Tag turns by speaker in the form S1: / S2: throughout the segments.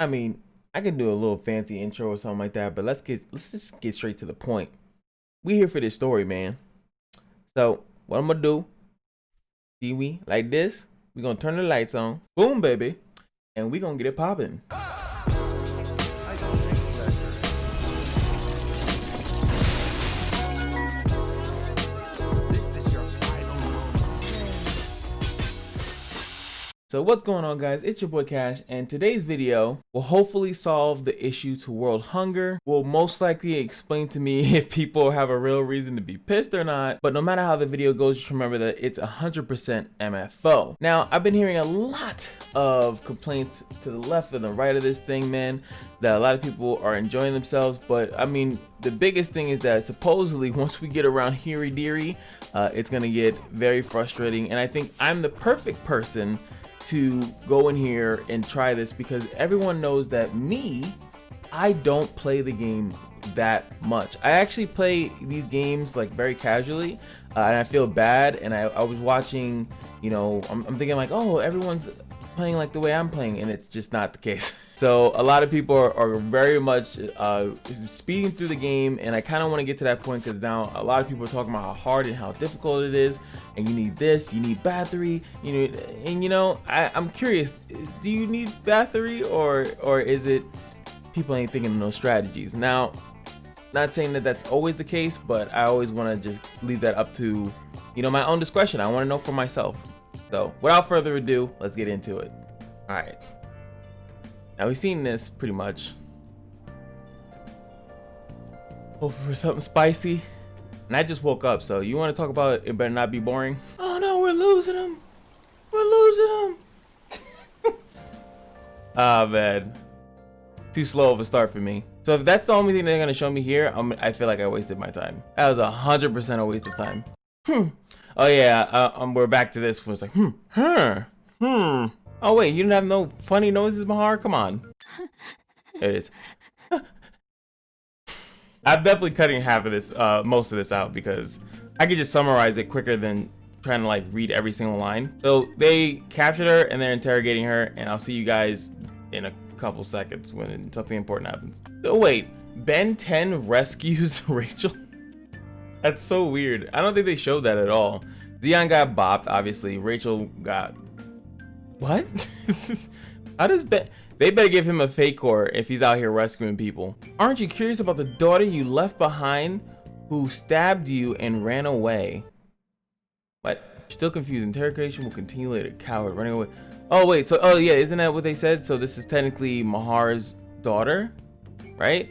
S1: I mean, I can do a little fancy intro or something like that, but let's just get straight to the point. We here for this story, man. So what I'm gonna do, see me like this, we gonna turn the lights on, boom baby, and we gonna get it popping. So what's going on, guys? It's your boy Cash, and today's video will hopefully solve the issue to world hunger. Will most likely explain to me if people have a real reason to be pissed or not. But no matter how the video goes, just remember that it's 100% MFO. Now, I've been hearing a lot of complaints to the left and the right of this thing, man, that a lot of people are enjoying themselves. But I mean, the biggest thing is that supposedly once we get around Heary Deary, it's gonna get very frustrating. And I think I'm the perfect person to go in here and try this, because everyone knows that I don't play the game that much. I actually play these games like very casually, and I feel bad. And I was watching, you know, I'm thinking like, oh, everyone's playing like the way I'm playing, and it's just not the case. So a lot of people are very much speeding through the game, and I kind of want to get to that point, because now a lot of people are talking about how hard and how difficult it is, and you need this, you need battery, you know, and you know, I'm curious, do you need battery, or is it people ain't thinking of no strategies? Now, not saying that that's always the case, but I always want to just leave that up to, you know, my own discretion. I want to know for myself. So without further ado, let's get into it. All right. Now we've seen this pretty much. Hoping for something spicy. And I just woke up, so you want to talk about it better not be boring? Oh no, we're losing them. We're losing them. Ah, man. Too slow of a start for me. So if that's the only thing they're going to show me here, I feel like I wasted my time. That was 100% a waste of time. Oh yeah, we're back to this. It's like, Oh wait, you didn't have no funny noises, Mahar? Come on. There it is. I'm definitely cutting half of this, most of this out, because I could just summarize it quicker than trying to like read every single line. So they captured her and they're interrogating her, and I'll see you guys in a couple seconds when something important happens. Oh wait, Ben 10 rescues Rachel? That's so weird. I don't think they showed that at all. Zion got bopped, obviously. Rachel got... What? How does Ben... They better give him a fake core if he's out here rescuing people. Aren't you curious about the daughter you left behind who stabbed you and ran away? What? Still confused. Interrogation will continue later. Coward running away. Oh wait, so... Oh yeah, isn't that what they said? So this is technically Mahar's daughter, right?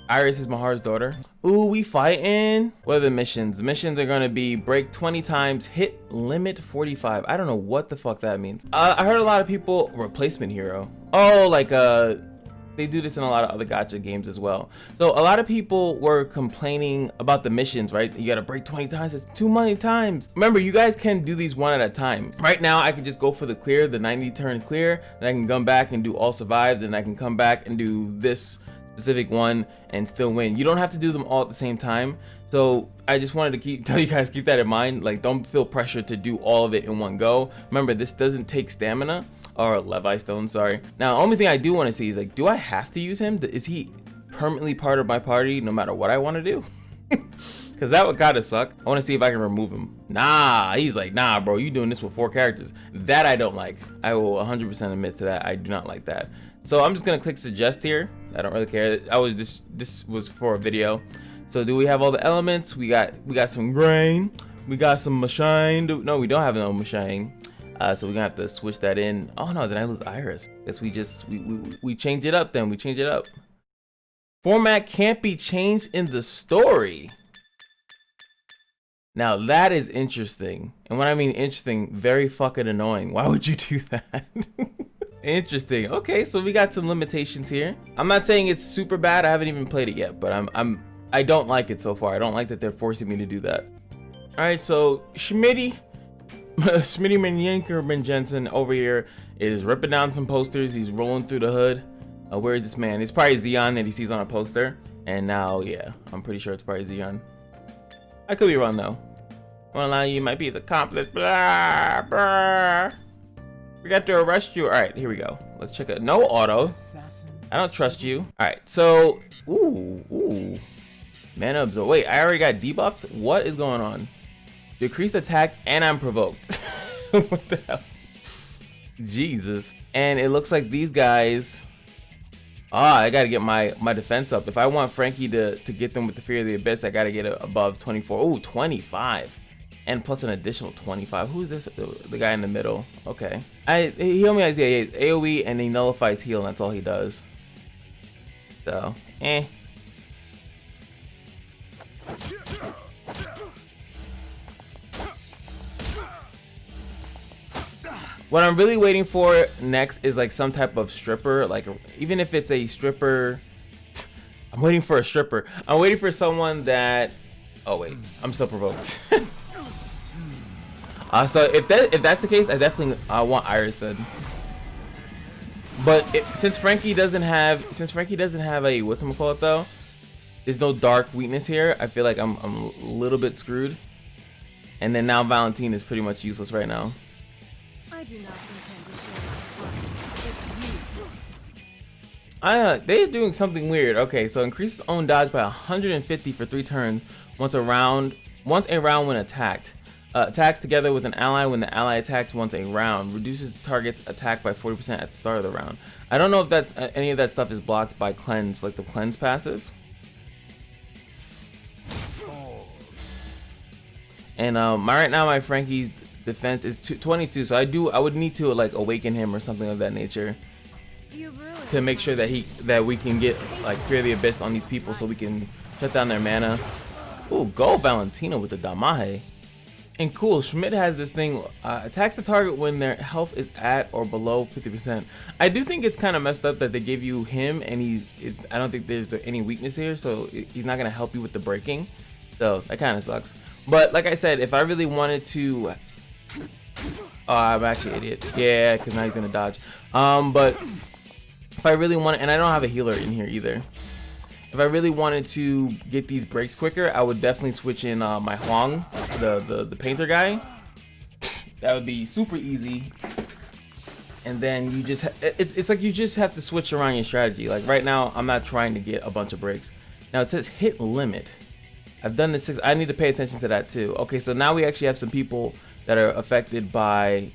S1: Iris is Mahar's daughter. Ooh, we fighting. What are the missions? The missions are gonna be break 20 times, hit limit 45. I don't know what the fuck that means. I heard a lot of people, replacement hero. Oh, like they do this in a lot of other gacha games as well. So a lot of people were complaining about the missions, right? You gotta break 20 times, it's too many times. Remember, you guys can do these one at a time. Right now, I can just go for the clear, the 90 turn clear, then I can come back and do all survive, then I can come back and do this specific one and still win. You don't have to do them all at the same time. So I just wanted to tell you guys, keep that in mind. Like, don't feel pressured to do all of it in one go. Remember, this doesn't take stamina or Levi stone, sorry. Now, the only thing I do want to see is like, do I have to use him? Is he permanently part of my party no matter what I want to do? Because that would kind of suck. I want to see if I can remove him. Nah, he's like, nah, bro, you doing this with 4 characters. That I don't like. I will 100% admit to that. I do not like that. So I'm just gonna click suggest here. I don't really care. This was for a video. So do we have all the elements? We got some grain. We got some machine. No, we don't have no machine. So we're gonna have to switch that in. Oh no, did I lose Iris? Guess we change it up then. We change it up. Format can't be changed in the story. Now that is interesting. And when I mean interesting, very fucking annoying. Why would you do that? Interesting. Okay, so we got some limitations here. I'm not saying it's super bad. I haven't even played it yet, but I don't like it so far. I don't like that they're forcing me to do that. All right, so Schmitty Manyenker Jensen over here is ripping down some posters. He's rolling through the hood. Where is this man? It's probably Zion that he sees on a poster. And now, yeah, I'm pretty sure it's probably Zion. I could be wrong though. Won't allow you might be his accomplice. Blah, blah. Forgot to arrest you. All right, here we go. Let's check it. No auto. I don't trust you. All right, so, ooh. Mana absorb. Wait, I already got debuffed? What is going on? Decreased attack and I'm provoked. What the hell? Jesus. And it looks like these guys, I gotta get my defense up. If I want Frankie to get them with the Fear of the Abyss, I gotta get it above 24. Ooh, 25. And plus an additional 25. Who's this? The guy in the middle. Okay. He heal me as AoE and he nullifies heal, and that's all he does. So, What I'm really waiting for next is like some type of stripper, like even if it's a stripper, I'm waiting for a stripper. I'm waiting for someone that, oh wait, I'm still provoked. So if that's the case, I definitely want Iris then. But since Frankie doesn't have a whatchamacallit though, there's no dark weakness here. I feel like I'm a little bit screwed. And then now Valentine is pretty much useless right now.
S2: I do not intend to share.
S1: They're doing something weird. Okay, so increases own dodge by 150 for 3 turns once a round when attacked. Attacks together with an ally when the ally attacks once a round. Reduces target's attack by 40% at the start of the round. I don't know if that's any of that stuff is blocked by cleanse, like the cleanse passive. And right now my Frankie's defense is 22, so I would need to like awaken him or something of that nature to make sure that we can get like Fear of the Abyss on these people so we can shut down their mana. Ooh, go Valentina with the Damahe. And cool, Schmidt has this thing, attacks the target when their health is at or below 50%. I do think it's kind of messed up that they give you him and I don't think there's any weakness here, so he's not going to help you with the breaking. So that kind of sucks. But like I said, if I really wanted to, I'm actually an idiot. Yeah, because now he's going to dodge. But if I really want, and I don't have a healer in here either. If I really wanted to get these breaks quicker, I would definitely switch in my Huang, the painter guy. That would be super easy. And then you just, it's like you just have to switch around your strategy. Like right now, I'm not trying to get a bunch of breaks. Now it says hit limit. I've done this 6, I need to pay attention to that too. Okay, so now we actually have some people that are affected by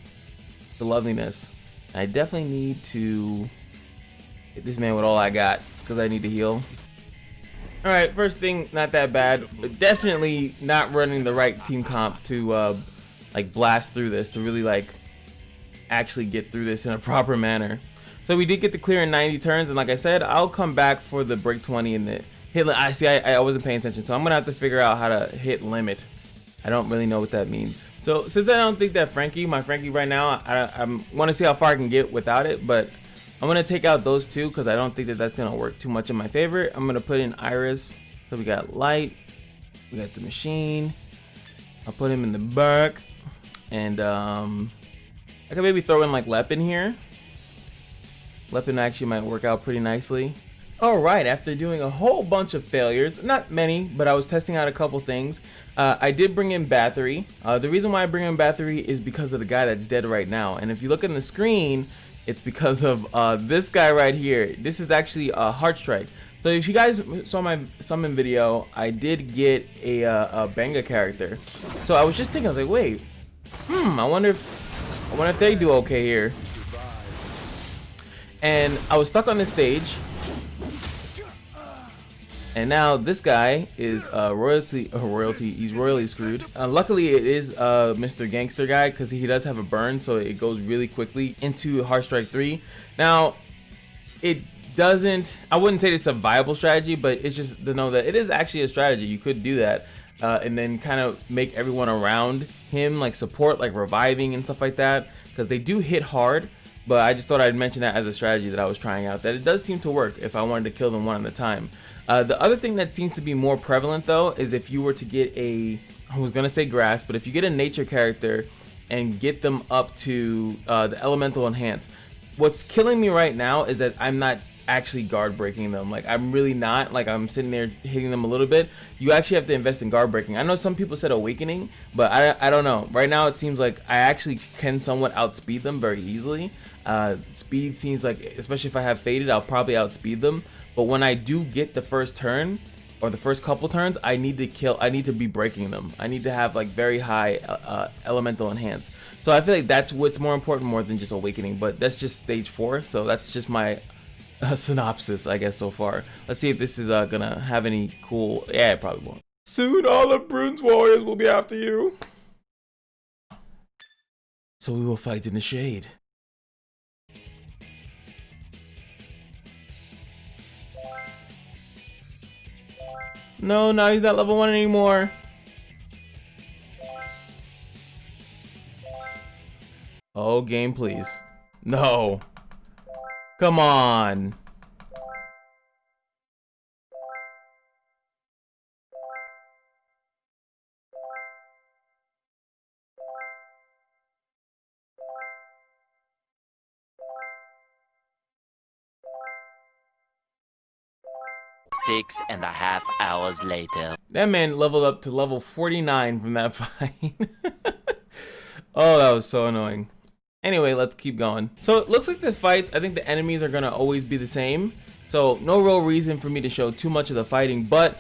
S1: the loveliness. And I definitely need to hit this man with all I got because I need to heal. Alright, first thing, not that bad, but definitely not running the right team comp to like blast through this, to really like actually get through this in a proper manner. So we did get the clear in 90 turns, and like I said, I'll come back for the break 20 and the hit. I wasn't paying attention, so I'm gonna have to figure out how to hit limit. I don't really know what that means. So since I don't think that my Frankie right now, I want to see how far I can get without it, but I'm gonna take out those two because I don't think that that's gonna work too much in my favor. I'm gonna put in Iris. So we got light, we got the machine. I'll put him in the back, and I could maybe throw in like Lepin here. Lepin actually might work out pretty nicely. Alright, after doing a whole bunch of failures, not many, but I was testing out a couple things, I did bring in Bathory. The reason why I bring in Bathory is because of the guy that's dead right now. And if you look on the screen, it's because of this guy right here. This is actually a Heart Strike. So if you guys saw my summon video, I did get a Benga character. So I was just thinking, I was like, wait, I wonder if they do okay here. And I was stuck on this stage. And now this guy is royalty. He's royally screwed. Luckily, it is Mr. Gangster guy because he does have a burn, so it goes really quickly into Heart Strike 3. Now, it doesn't. I wouldn't say it's a viable strategy, but it's just to know that it is actually a strategy. You could do that, and then kind of make everyone around him like support, like reviving and stuff like that, because they do hit hard. But I just thought I'd mention that as a strategy that I was trying out, that it does seem to work if I wanted to kill them one at a time. The other thing that seems to be more prevalent though is if you were to get I was gonna say grass, but if you get a nature character and get them up to the elemental enhance. What's killing me right now is that I'm not actually guard breaking them. Like I'm really not. Like I'm sitting there hitting them a little bit. You actually have to invest in guard breaking. I know some people said awakening, but I don't know. Right now it seems like I actually can somewhat outspeed them very easily. Speed seems like, especially if I have faded, I'll probably outspeed them. But when I do get the first turn or the first couple turns, I need to be breaking them. I need to have like very high elemental enhance. So I feel like that's what's more important more than just awakening. But that's just stage 4. So that's just my synopsis, I guess, so far. Let's see if this is gonna have any cool. Yeah, it probably won't. Soon all of Brune's warriors will be after you. So we will fight in the shade. No, now he's not level 1 anymore. Oh, game, please. No. Come on.
S3: Six and a half hours later.
S1: That man leveled up to level 49 from that fight. Oh, that was so annoying. Anyway, let's keep going. So it looks like the fights, I think the enemies are gonna always be the same. So no real reason for me to show too much of the fighting, but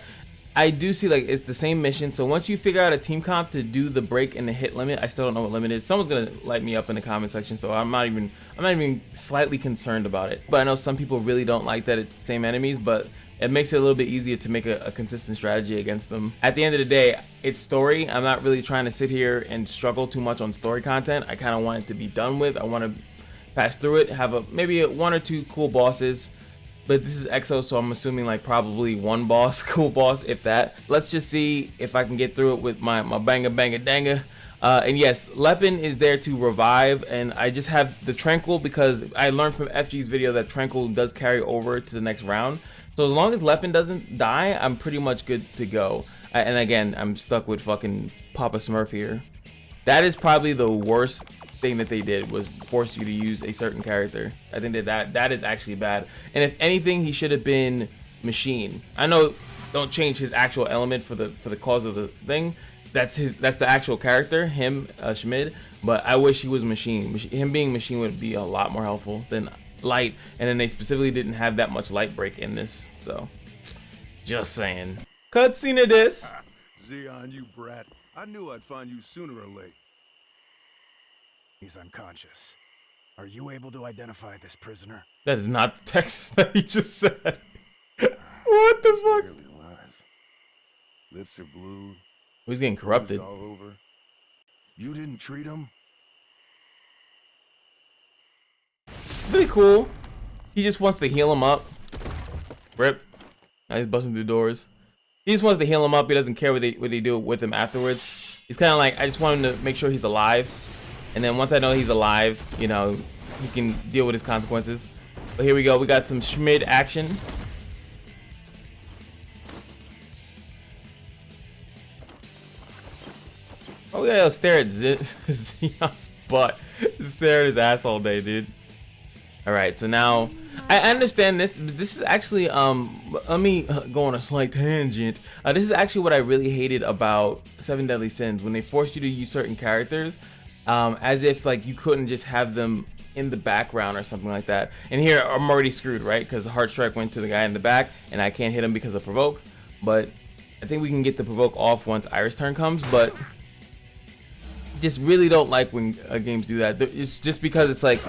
S1: I do see like it's the same mission. So once you figure out a team comp to do the break and the hit limit, I still don't know what limit is. Someone's gonna light me up in the comment section, so I'm not even slightly concerned about it. But I know some people really don't like that it's the same enemies, but it makes it a little bit easier to make a consistent strategy against them. At the end of the day, it's story. I'm not really trying to sit here and struggle too much on story content. I kind of want it to be done with. I want to pass through it, have maybe 1 or 2 cool bosses. But this is Exos, so I'm assuming like probably 1 boss, cool boss, if that. Let's just see if I can get through it with my banga banga danga. And yes, Lepin is there to revive, and I just have the Tranquil because I learned from FG's video that Tranquil does carry over to the next round. So as long as Lepin doesn't die, I'm pretty much good to go. And again, I'm stuck with fucking Papa Smurf here. That is probably the worst thing that they did, was force you to use a certain character. I think that is actually bad. And if anything, he should have been Machine. I know don't change his actual element for the cause of the thing. That's the actual character, him, Schmid. But I wish he was Machine. Him being Machine would be a lot more helpful than Light, and then they specifically didn't have that much light break in this, so just saying. Cutscene of this.
S4: Zeon, you brat. I knew I'd find you sooner or late.
S5: He's unconscious. Are you able to identify this prisoner?
S1: That is not the text that he just said. What the fuck?
S4: Barely alive. Lips are blue.
S1: He's getting corrupted.
S4: All over. You didn't treat him?
S1: Really cool. He just wants to heal him up. Rip. Now he's busting through doors. He just wants to heal him up. He doesn't care what they do with him afterwards. He's kind of like, I just want him to make sure he's alive. And then once I know he's alive, you know, he can deal with his consequences. But here we go. We got some Schmid action. Oh yeah, I'll stare at Zeon's butt. Stare at his ass all day, dude. All right, so now I understand this. This is actually let me go on a slight tangent. This is actually what I really hated about 7 Deadly Sins, when they forced you to use certain characters, as if like you couldn't just have them in the background or something like that. And here I'm already screwed, right? Because the Heart Strike went to the guy in the back, and I can't hit him because of provoke. But I think we can get the provoke off once Iris' turn comes. But just really don't like when games do that. It's just because it's like,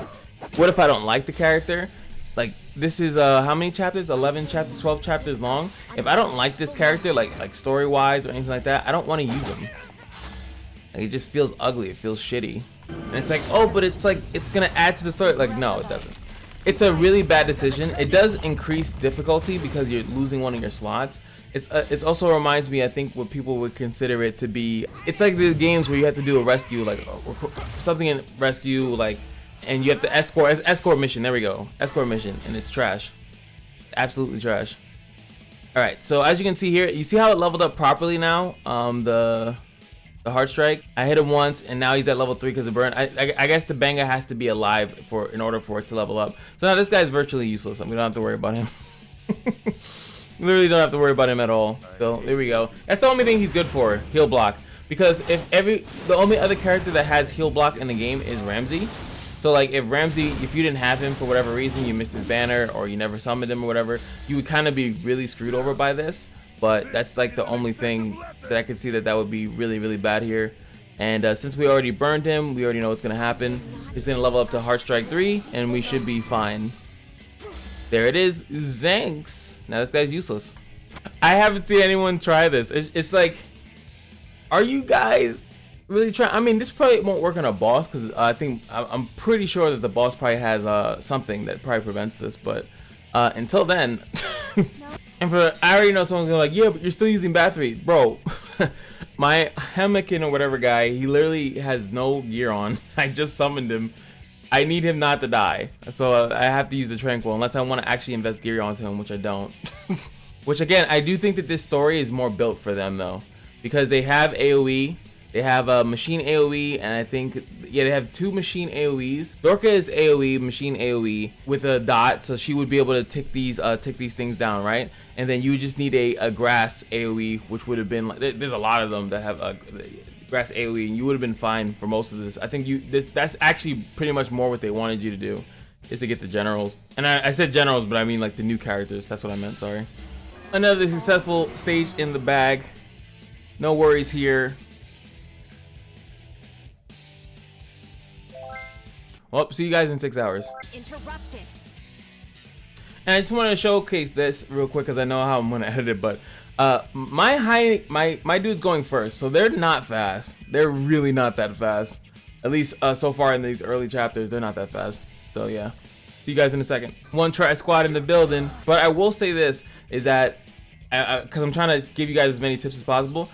S1: what if I don't like the character? Like, this is how many chapters? 11 chapters, 12 chapters long. If I don't like this character, like story wise or anything like that, I don't want to use him. Like, it just feels ugly. It feels shitty. And it's like, oh, but it's like, it's gonna add to the story. Like, no, it doesn't. It's a really bad decision. It does increase difficulty because you're losing one of your slots. It also reminds me, I think, what people would consider it to be. It's like the games where you have to do a rescue, like something in rescue, like, and you have to escort mission. There we go, escort mission, and it's trash, absolutely trash. All right, so as you can see here, you see how it leveled up properly now. The the Heart Strike. I hit him once, and now he's at level 3 because of burn. I guess the Banga has to be alive in order for it to level up. So now this guy's virtually useless. We don't have to worry about him. Literally don't have to worry about him at all. So there we go. That's the only thing he's good for, heal block. Because the only other character that has heal block in the game is Ramsey. So like if Ramsey, if you didn't have him for whatever reason, you missed his banner or you never summoned him or whatever, you would kind of be really screwed over by this. But that's like the only thing that I could see that would be really, really bad here. And since we already burned him, we already know what's gonna happen. He's gonna level up to Heart Strike 3 and we should be fine. There it is, Zanks. Now this guy's useless. I haven't seen anyone try this. It's like, are you guys really trying? I mean, this probably won't work on a boss because I'm pretty sure that the boss probably has something that probably prevents this. But until then, and I already know someone's gonna be like, yeah, but you're still using battery, bro. My Hamakin or whatever guy, he literally has no gear on. I just summoned him. I need him not to die, so I have to use the Tranquil unless I want to actually invest gear onto him, which I don't. Which again, I do think that this story is more built for them though, because they have AoE, they have a machine AoE, and I think, yeah, they have 2 machine AoEs. Dorka is AoE, machine AoE with a dot, so she would be able to tick these things down, right? And then you just need a grass AoE, which would have been like, there's a lot of them that have grass AoE, and you would have been fine for most of this. I think that's actually pretty much more what they wanted you to do, is to get the generals. And I said generals, but I mean like the new characters. That's what I meant, sorry. Another successful stage in the bag. No worries here. Well, see you guys in 6 hours.
S2: Interrupted.
S1: And I just wanted to showcase this real quick because I know how I'm gonna edit it, but my dude's going first, so they're not fast. They're really not that fast. At least so far in these early chapters, they're not that fast. So yeah, see you guys in a second. One try squad in the building, but I will say this is that because I'm trying to give you guys as many tips as possible.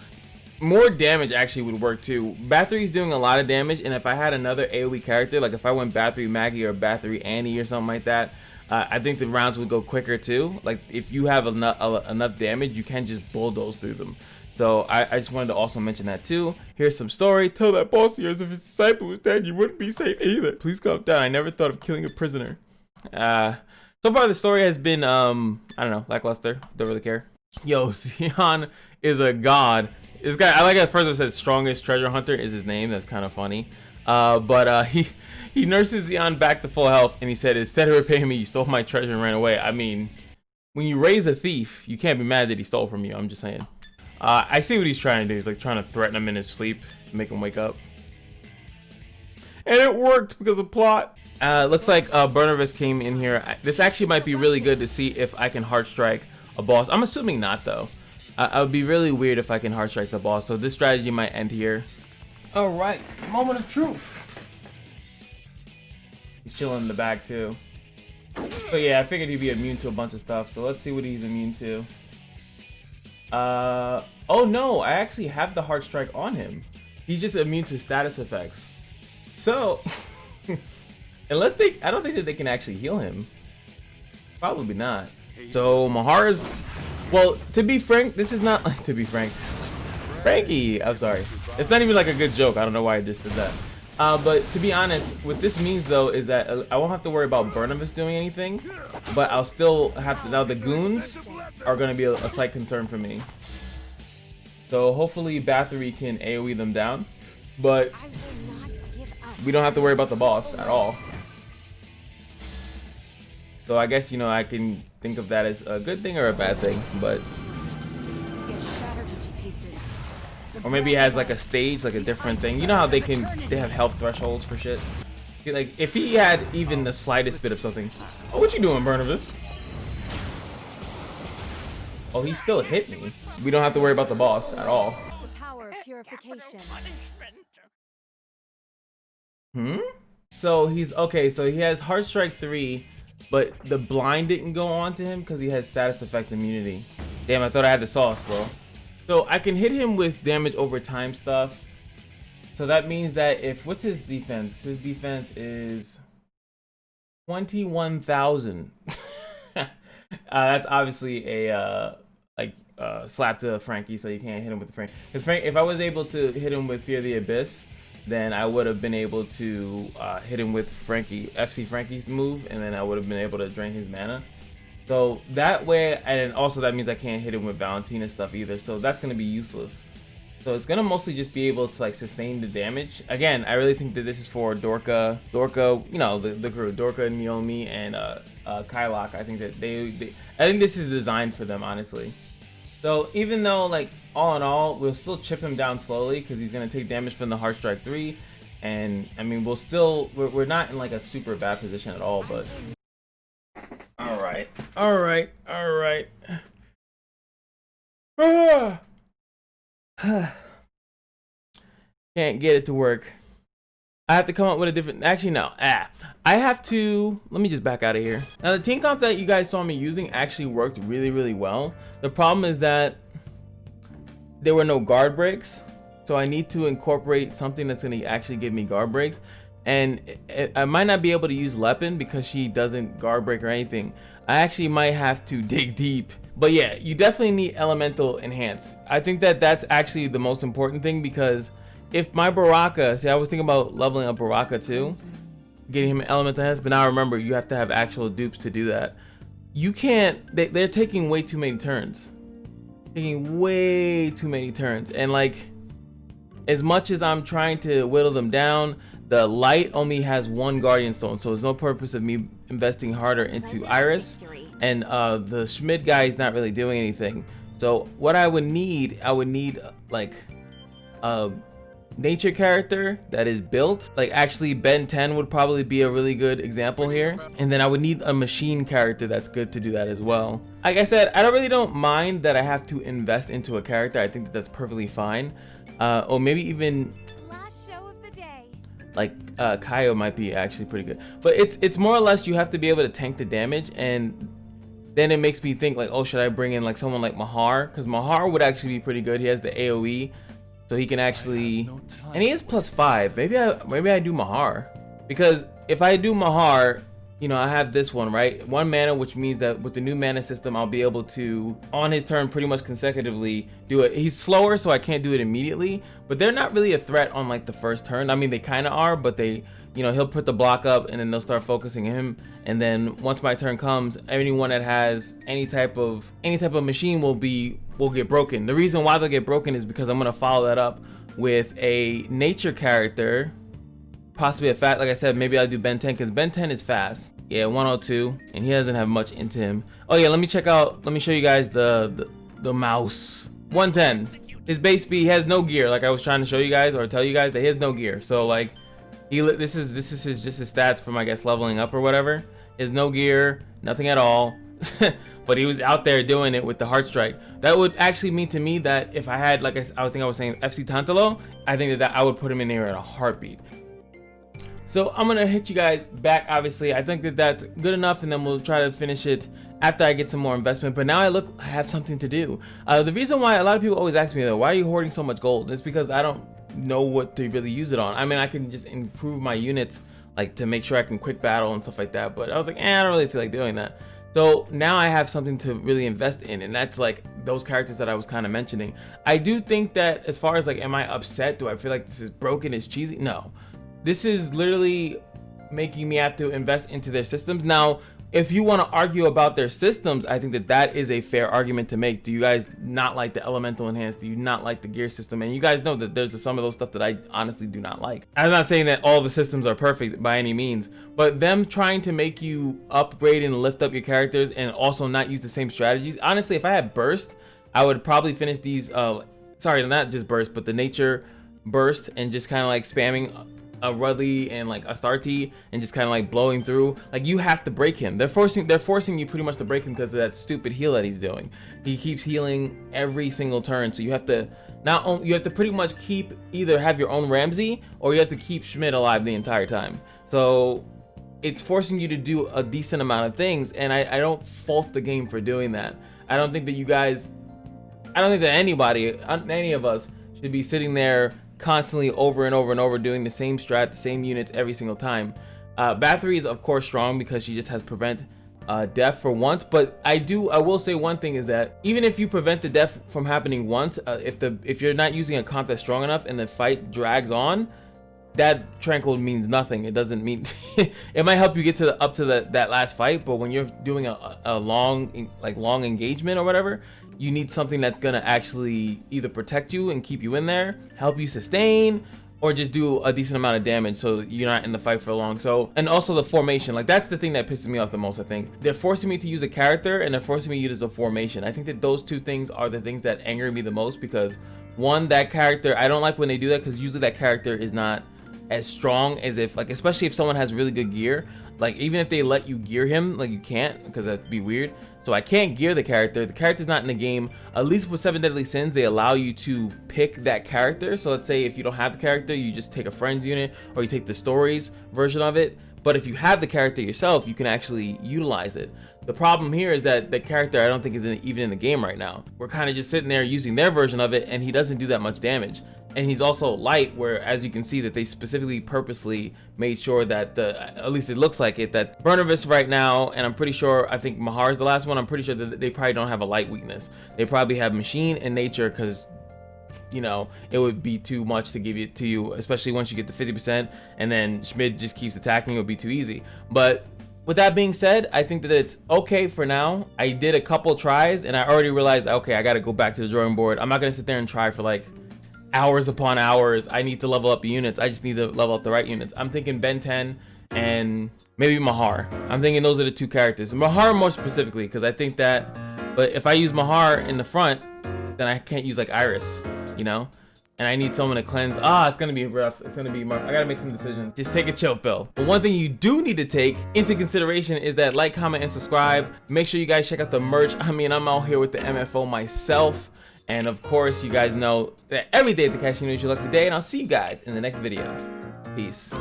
S1: More damage actually would work too. Bathory's doing a lot of damage, and if I had another AoE character, like if I went Bathory Maggie or Bathory Annie or something like that, I think the rounds would go quicker too. Like if you have enough damage, you can just bulldoze through them. So I just wanted to also mention that too. Here's some story. Tell that boss of yours if his disciple was dead, you wouldn't be safe either. Please calm down. I never thought of killing a prisoner. So far the story has been I don't know, lackluster. Don't really care. Yo, Sion is a god. This guy, I like at first it said strongest treasure hunter is his name. That's kind of funny. But he nurses Sion back to full health, and he said, instead of repaying me, you stole my treasure and ran away. I mean, when you raise a thief, you can't be mad that he stole from you. I'm just saying. I see what he's trying to do. He's like trying to threaten him in his sleep to make him wake up. And it worked because of plot. Looks like Burnervis came in here. This actually might be really good to see if I can hard strike a boss. I'm assuming not though. I would be really weird if I can hard strike the boss. So this strategy might end here. All right, moment of truth. He's chilling in the back too. But yeah, I figured he'd be immune to a bunch of stuff. So let's see what he's immune to. Oh no, I actually have the hard strike on him. He's just immune to status effects. So, unless I don't think that they can actually heal him. Probably not. So Mahara's, well, to be frank, this is not like, to be frank, Frankie, I'm sorry. It's not even like a good joke. I don't know why I just did that. But to be honest, what this means though is that I won't have to worry about Burnervis doing anything, but I'll still have to, now the goons are going to be a slight concern for me. So hopefully Bathory can AoE them down, but we don't have to worry about the boss at all. So I guess, you know, I can think of that as a good thing or a bad thing, but... Or maybe he has like a stage, like a different thing. You know how they have health thresholds for shit? Like, if he had even the slightest bit of something... Oh, what you doing, Burnervis? Oh, he still hit me. We don't have to worry about the boss at all.
S2: The power of purification.
S1: So he's okay, so he has Heart Strike 3, but the blind didn't go on to him because he has status effect immunity. Damn, I thought I had the sauce, bro. So I can hit him with damage over time stuff. So that means that if, what's his defense? His defense is 21,000. That's obviously a like slap to Frankie, so you can't hit him with the Frank. Because if I was able to hit him with Fear the Abyss, then I would have been able to hit him with Frankie, FC Frankie's move, and then I would have been able to drain his mana. So that way, and also that means I can't hit him with Valentina stuff either. So that's gonna be useless. So it's gonna mostly just be able to like sustain the damage. Again, I really think that this is for Dorka, you know, the crew, Dorka, Naomi, and Kylok. I think that I think this is designed for them, honestly. So even though like all in all, we'll still chip him down slowly because he's gonna take damage from the Heart Strike 3, and I mean we're not in like a super bad position at all. But all right. Can't get it to work. I have to come up with a different, actually no, I have to, let me just back out of here. Now the team comp that you guys saw me using actually worked really well. The problem is that there were no guard breaks, so I need to incorporate something that's going to actually give me guard breaks. And I might not be able to use Lepin because she doesn't guard break or anything. I actually might have to dig deep. But yeah, you definitely need elemental enhance. I think that that's actually the most important thing, because if my Baraka, see, I was thinking about leveling up Baraka too, getting him elemental enhance, but now remember, you have to have actual dupes to do that. You can't, they're taking way too many turns. And like, as much as I'm trying to whittle them down, the light only has one guardian stone, so there's no purpose of me investing harder into Iris, and the Schmid guy is not really doing anything. So what I would need like a nature character that is built, like actually Ben 10 would probably be a really good example here, and then I would need a machine character that's good to do that as well. Like I said, I don't mind that I have to invest into a character. I think that that's perfectly fine, or maybe even like Kaio might be actually pretty good, but it's more or less you have to be able to tank the damage, and then it makes me think like, oh, should I bring in like someone like Mahar, because Mahar would actually be pretty good. He has the AoE, so he can actually, and he is +5. Maybe I do Mahar, because if I do Mahar, you know, I have this one, right? 1 mana, which means that with the new mana system, I'll be able to, on his turn, pretty much consecutively do it. He's slower, so I can't do it immediately, but they're not really a threat on like the first turn. I mean, they kind of are, but they, you know, he'll put the block up and then they'll start focusing him. And then once my turn comes, anyone that has any type of machine will get broken. The reason why they'll get broken is because I'm gonna follow that up with a nature character, possibly a fat, like I said, maybe I'll do Ben 10, because Ben 10 is fast. Yeah, 102, and he doesn't have much into him. Oh yeah, let me show you guys the mouse. 110. His base speed, he has no gear, like I was trying to show you guys or tell you guys that he has no gear. So like, this is just his stats from, I guess, leveling up or whatever. He has no gear, nothing at all. But he was out there doing it with the Heart Strike. That would actually mean to me that if I had, like I was saying, FC Tantalo, I think that I would put him in there in a heartbeat. So I'm gonna hit you guys back, obviously. I think that that's good enough, and then we'll try to finish it after I get some more investment. But now I have something to do. The reason why a lot of people always ask me, though, why are you hoarding so much gold? It's because I don't know what to really use it on. I mean, I can just improve my units, like to make sure I can quick battle and stuff like that. But I was like, I don't really feel like doing that. So now I have something to really invest in, and that's like those characters that I was kind of mentioning. I do think that as far as like, am I upset? Do I feel like this is broken, it's cheesy? No. This is literally making me have to invest into their systems. Now, if you want to argue about their systems, I think that that is a fair argument to make. Do you guys not like the elemental enhance? Do you not like the gear system? And you guys know that there's some of those stuff that I honestly do not like. I'm not saying that all the systems are perfect by any means, but them trying to make you upgrade and lift up your characters and also not use the same strategies. Honestly, if I had burst, I would probably finish these, sorry, not just burst, but the nature burst, and just kind of like spamming a Rudley and like a Starty and just kind of like blowing through. Like, you have to break him. They're forcing you pretty much to break him because of that stupid heal that he's doing. He keeps healing every single turn, so you have to pretty much either have your own Ramsey, or you have to keep Schmidt alive the entire time. So it's forcing you to do a decent amount of things, and I don't fault the game for doing that. I don't think that anybody, any of us, should be sitting there constantly over and over and over doing the same strat, the same units every single time. Bathory is of course strong because she just has prevent death for once. But I will say one thing is that even if you prevent the death from happening once, if you're not using a comp that's strong enough and the fight drags on, that tranquil means nothing. It doesn't mean it might help you get to that last fight, but when you're doing a long engagement or whatever, you need something that's gonna actually either protect you and keep you in there, help you sustain, or just do a decent amount of damage so you're not in the fight for long. So, and also the formation, like that's the thing that pisses me off the most. I think they're forcing me to use a character and they're forcing me to use a formation. I think that those two things are the things that anger me the most, because one, that character, I don't like when they do that, because usually that character is not as strong as if, like, especially if someone has really good gear, like even if they let you gear him, like you can't, because that'd be weird. So I can't gear the character's not in the game. At least with 7 Deadly Sins, they allow you to pick that character. So let's say if you don't have the character, you just take a friend's unit, or you take the stories version of it. But if you have the character yourself, you can actually utilize it. The problem here is that the character, I don't think, is even in the game right now. We're kind of just sitting there using their version of it, and he doesn't do that much damage. And he's also light, where as you can see that they specifically purposely made sure that at least it looks like it, that Burnervis right now, and I'm pretty sure, I think Mahar is the last one, I'm pretty sure that they probably don't have a light weakness. They probably have machine and nature, because you know, it would be too much to give it to you, especially once you get to 50%, and then Schmid just keeps attacking, it would be too easy. But with that being said, I think that it's okay for now. I did a couple tries and I already realized, okay, I got to go back to the drawing board. I'm not going to sit there and try for like hours upon hours. I need to level up units. I just need to level up the right units. I'm thinking Ben 10 and maybe Mahar. I'm thinking those are the two characters. Mahar more specifically, because I think that, but if I use Mahar in the front, then I can't use like Iris, you know? And I need someone to cleanse. It's gonna be rough. It's gonna be rough. I gotta make some decisions. Just take a chill pill. But one thing you do need to take into consideration is that like, comment, and subscribe. Make sure you guys check out the merch. I mean, I'm out here with the MFO myself. And of course, you guys know that every day at the Casino is your lucky day. And I'll see you guys in the next video. Peace.